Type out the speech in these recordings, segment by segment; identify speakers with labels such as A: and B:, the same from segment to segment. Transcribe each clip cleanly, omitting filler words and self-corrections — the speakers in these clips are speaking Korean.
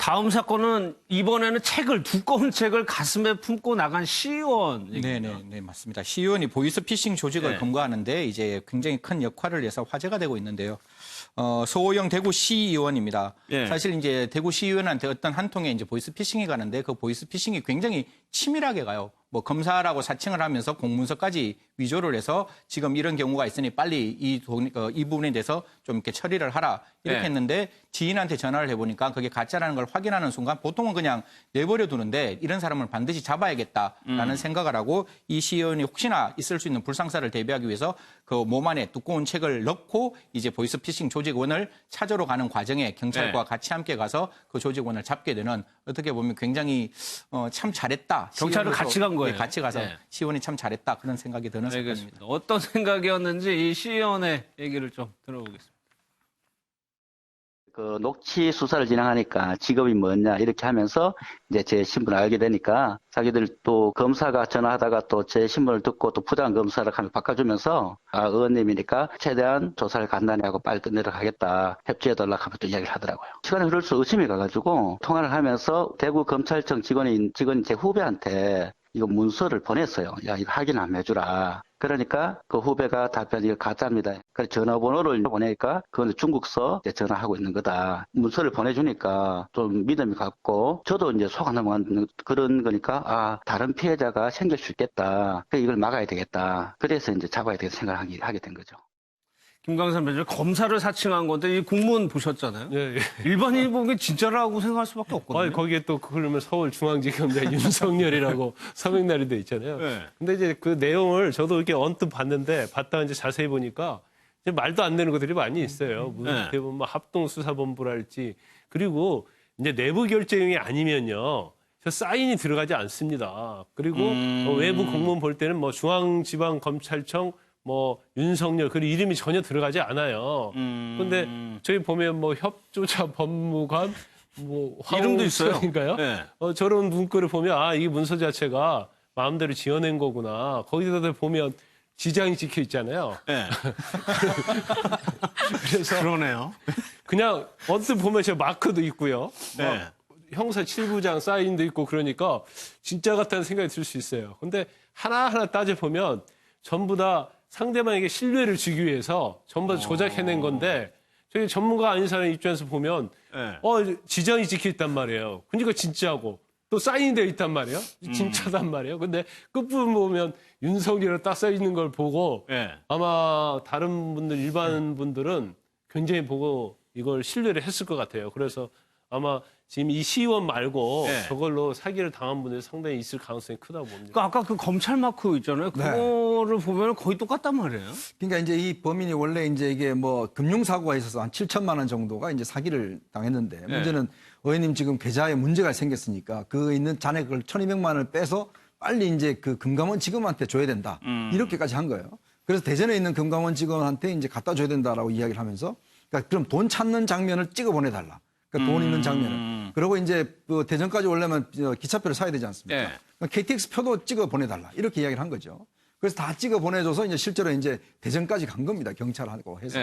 A: 다음 사건은 이번에는 두꺼운 책을 가슴에 품고 나간 시의원 얘기입니다.
B: 네, 맞습니다. 시의원이 보이스피싱 조직을
A: 네.
B: 검거하는데 이제 굉장히 큰 역할을 해서 화제가 되고 있는데요. 서호영 대구 시의원입니다.
A: 네.
B: 사실 이제 대구 시의원한테 어떤 한 통에 이제 보이스피싱이 가는데 그 보이스피싱이 굉장히 치밀하게 가요. 뭐 검사라고 사칭을 하면서 공문서까지 위조를 해서 지금 이런 경우가 있으니 빨리 이 부분에 대해서 좀 이렇게 처리를 하라 이렇게
A: 네.
B: 했는데 지인한테 전화를 해보니까 그게 가짜라는 걸 확인하는 순간 보통은 그냥 내버려 두는데 이런 사람을 반드시 잡아야겠다라는 생각을 하고 이 시의원이 혹시나 있을 수 있는 불상사를 대비하기 위해서 그 몸 안에 두꺼운 책을 넣고 이제 보이스피싱 조직원을 찾으러 가는 과정에 경찰과
A: 네.
B: 같이 함께 가서 그 조직원을 잡게 되는 어떻게 보면 굉장히 참 잘했다.
A: 경찰을 같이 간 거예요.
B: 네, 같이 가서
A: 네.
B: 시의원이 참 잘했다 그런 생각이 드는 사건입니다.
A: 알겠습니다. 어떤 생각이었는지 이 시의원의 얘기를 좀 들어보겠습니다.
C: 그 녹취 수사를 진행하니까 직업이 뭐냐 이렇게 하면서 이제 제 신분을 알게 되니까 자기들 또 검사가 전화하다가 또 제 신분을 듣고 또 부장 검사를 하면 바꿔주면서 의원님이니까 최대한 조사를 간단히 하고 빨리 끝내러 가겠다 협조해달라 하면 또 이야기를 하더라고요. 시간이 흐를수록 의심이 가가지고 통화를 하면서 대구 검찰청 직원이 제 후배한테 이거 문서를 보냈어요. 야, 이거 확인 한번 해주라. 그러니까 그 후배가 답변 이거 가짜입니다. 그래서 전화번호를 보내니까 그건 중국서 전화하고 있는 거다. 문서를 보내주니까 좀 믿음이 갔고 저도 이제 속아 넘어간 그런 거니까 다른 피해자가 생길 수 있겠다. 그래서 이걸 막아야 되겠다. 그래서 이제 잡아야 되겠다 생각을 하게 된 거죠.
A: 김광선 변호사 검사를 사칭한 건데 이 공문 보셨잖아요.
D: 예.
A: 일반인이 보기엔 진짜라고 생각할 수밖에 없거든요.
D: 거기에 또 그러면 서울중앙지검장 윤석열이라고 서명날이 돼 있잖아요.
A: 네.
D: 근데 이제 그 내용을 저도 이렇게 언뜻 봤는데 봤다가 이제 자세히 보니까 이제 말도 안 되는 것들이 많이 있어요. 무슨 대부분 뭐 합동수사본부랄지 그리고 이제 내부 결재용이 아니면요. 저 사인이 들어가지 않습니다. 그리고 외부 공문 볼 때는 뭐 중앙지방검찰청 뭐 윤석열 그 이름이 전혀 들어가지 않아요. 그런데 저희 보면 뭐 협조자 법무관 뭐
A: 이름도 있어요.
D: 인가요?
A: 네.
D: 저런 문구를 보면 이 문서 자체가 마음대로 지어낸 거구나. 거기다 보면 지장이 찍혀 있잖아요.
A: 네.
D: 그래서
A: 그러네요.
D: 그냥 언뜻 보면 저 마크도 있고요.
A: 네.
D: 형사 7부장 사인도 있고 그러니까 진짜 같다는 생각이 들 수 있어요. 근데 하나하나 따져보면 전부 다 상대방에게 신뢰를 주기 위해서 전부 다 조작해낸 건데 저희 전문가 아닌 사람 입장에서 보면 지장이 찍혀 있단 말이에요. 그러니까 진짜고 또 사인이 되어 있단 말이에요. 진짜단 말이에요. 근데 끝부분 보면 윤석열로 딱 써 있는 걸 보고 아마 다른 분들 일반 분들은 굉장히 보고 이걸 신뢰를 했을 것 같아요. 그래서 아마 지금 이 시의원 말고 저걸로 사기를 당한 분들이 상당히 있을 가능성이 크다고 봅니다.
A: 그러니까 아까 그 검찰 마크 있잖아요. 그거를 보면 거의 똑같단 말이에요.
E: 그러니까 이제 이 범인이 원래 이제 이게 뭐 금융사고가 있어서 한 7천만 원 정도가 이제 사기를 당했는데 문제는 의원님 지금 계좌에 문제가 생겼으니까 그 있는 잔액을 1,200만 원을 빼서 빨리 이제 그 금감원 직원한테 줘야 된다. 이렇게까지 한 거예요. 그래서 대전에 있는 금감원 직원한테 이제 갖다 줘야 된다라고 이야기를 하면서 그러니까 그럼 돈 찾는 장면을 찍어 보내달라. 그러니까 돈 있는 장면을. 그리고 이제 그 대전까지 오려면 기차표를 사야 되지 않습니까? 그러니까 KTX 표도 찍어 보내달라. 이렇게 이야기를 한 거죠. 그래서 다 찍어 보내줘서 이제 실제로 이제 대전까지 간 겁니다. 경찰하고 해서.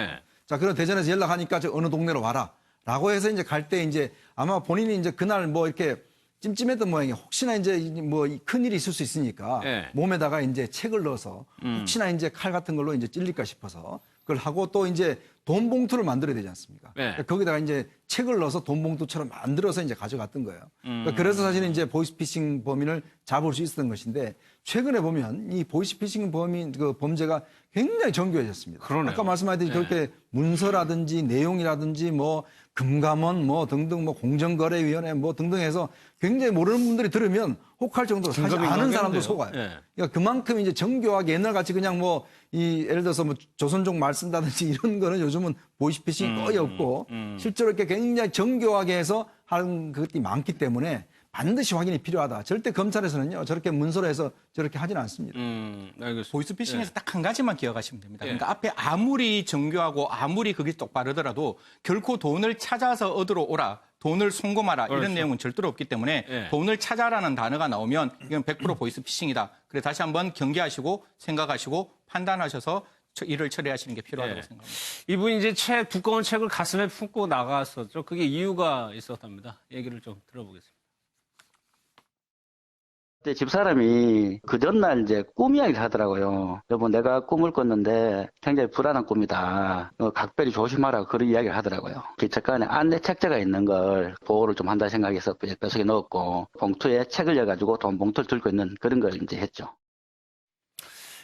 E: 자, 그럼 대전에서 연락하니까 저 어느 동네로 와라. 라고 해서 이제 갈 때 이제 아마 본인이 이제 그날 뭐 이렇게 찜찜했던 모양이에요. 혹시나 이제 뭐 큰일이 있을 수 있으니까 몸에다가 이제 책을 넣어서 혹시나 이제 칼 같은 걸로 이제 찔릴까 싶어서 그걸 하고 또 이제 돈 봉투를 만들어야 되지 않습니까? 그러니까 거기다가 이제 책을 넣어서 돈 봉투처럼 만들어서 이제 가져갔던 거예요. 그러니까 그래서 사실은 이제 보이스피싱 범인을 잡을 수 있었던 것인데 최근에 보면 이 보이스피싱 범인 그 범죄가 굉장히 정교해졌습니다.
A: 그러네요.
E: 아까 말씀하셨듯이 그렇게 문서라든지 내용이라든지 뭐 금감원 뭐 등등 뭐 공정거래위원회 뭐 등등 해서 굉장히 모르는 분들이 들으면 혹할 정도로 사실 아는 사람도 속아요. 그러니까 그만큼 이제 정교하게 옛날 같이 그냥 뭐 이 예를 들어서 뭐 조선족 말 쓴다든지 이런 거는 요즘은 보이스피싱이 거의 없고 실제로 이렇게 굉장히 정교하게 해서 하는 것들이 많기 때문에 반드시 확인이 필요하다. 절대 검찰에서는요 저렇게 문서로 해서 저렇게 하지는 않습니다.
A: 알겠습니다.
B: 보이스피싱에서 딱 한 가지만 기억하시면 됩니다. 그러니까 앞에 아무리 정교하고 아무리 그게 똑바르더라도 결코 돈을 찾아서 얻으러 오라. 돈을 송금하라. 이런 내용은 절대로 없기 때문에 돈을 찾아라는 단어가 나오면 이건 100% 보이스피싱이다. 그래 다시 한번 경계하시고 생각하시고 판단하셔서 일을 처리하시는 게 필요하다고 생각합니다.
A: 이분이 이제 두꺼운 책을 가슴에 품고 나갔었죠. 그게 이유가 있었답니다. 얘기를 좀 들어보겠습니다.
C: 그때 집사람이 그 전날 이제 꿈 이야기를 하더라고요. 여보, 내가 꿈을 꿨는데 굉장히 불안한 꿈이다. 각별히 조심하라고 그런 이야기를 하더라고요. 기차간에 안내 책자가 있는 걸 보호를 좀 한다 생각해서 뱃속에 넣었고, 봉투에 책을 여가지고 돈 봉투를 들고 있는 그런 걸 이제 했죠.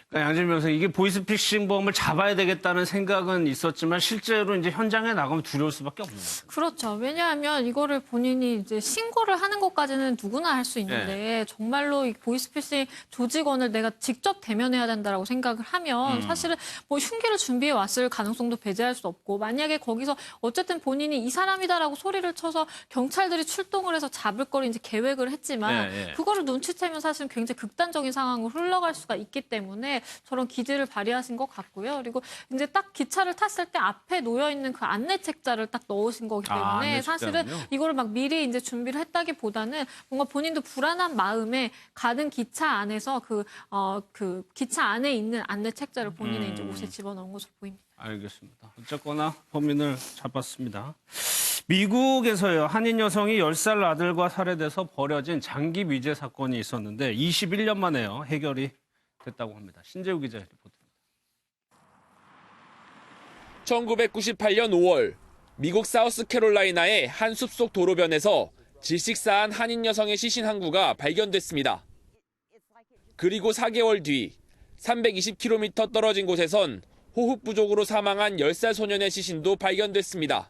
A: 그러니까 양진 변호사, 이게 보이스피싱범을 잡아야 되겠다는 생각은 있었지만 실제로 이제 현장에 나가면 두려울 수밖에 없는 거죠.
F: 그렇죠. 왜냐하면 이거를 본인이 이제 신고를 하는 것까지는 누구나 할 수 있는데 정말로 이 보이스피싱 조직원을 내가 직접 대면해야 된다라고 생각을 하면 사실은 뭐 흉기를 준비해 왔을 가능성도 배제할 수 없고, 만약에 거기서 어쨌든 본인이 이 사람이다라고 소리를 쳐서 경찰들이 출동을 해서 잡을 거를 이제 계획을 했지만 그거를 눈치채면 사실은 굉장히 극단적인 상황으로 흘러갈 수가 있기 때문에 저런 기지를 발휘하신 것 같고요. 그리고 이제 딱 기차를 탔을 때 앞에 놓여 있는 그 안내 책자를 딱 넣으신 거기 때문에 사실은 이거를 막 미리 이제 준비를 했다기보다는 뭔가 본인도 불안한 마음에 가는 기차 안에서 그 기차 안에 있는 안내 책자를 본인의 이제 옷에 집어넣은 것으로 보입니다.
A: 알겠습니다. 어쨌거나 범인을 잡았습니다. 미국에서요, 한인 여성이 10살 아들과 살해돼서 벌어진 장기 미제 사건이 있었는데 21년 만에요, 해결이 됐다고 합니다. 신재우 기자의 리포트입니다.
G: 1998년 5월 미국 사우스캐롤라이나의 한 숲속 도로변에서 질식사한 한인 여성의 시신 한 구가 발견됐습니다. 그리고 4개월 뒤 320km 떨어진 곳에선 호흡 부족으로 사망한 10살 소년의 시신도 발견됐습니다.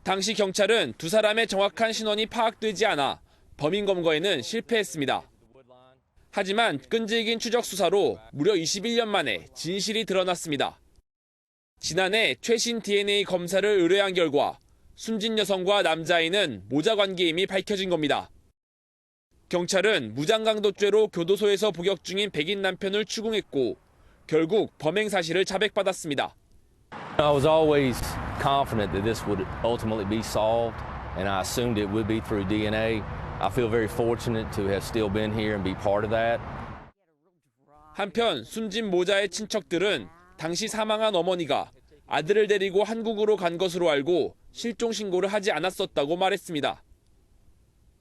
G: 당시 경찰은 두 사람의 정확한 신원이 파악되지 않아 범인 검거에는 실패했습니다. 하지만 끈질긴 추적 수사로 무려 21년 만에 진실이 드러났습니다. 지난해 최신 DNA 검사를 의뢰한 결과 숨진 여성과 남자아이는 모자 관계임이 밝혀진 겁니다. 경찰은 무장강도죄로 교도소에서 복역 중인 백인 남편을 추궁했고 결국 범행 사실을 자백받았습니다.
H: I was always confident that this would ultimately be solved, and I assumed it would be through DNA. I feel very fortunate to have still been here and be part of that.
G: 한편 숨진 모자의 친척들은 당시 사망한 어머니가 아들을 데리고 한국으로 간 것으로 알고 실종 신고를 하지 않았었다고 말했습니다.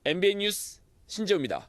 G: MBN 뉴스 신재우입니다.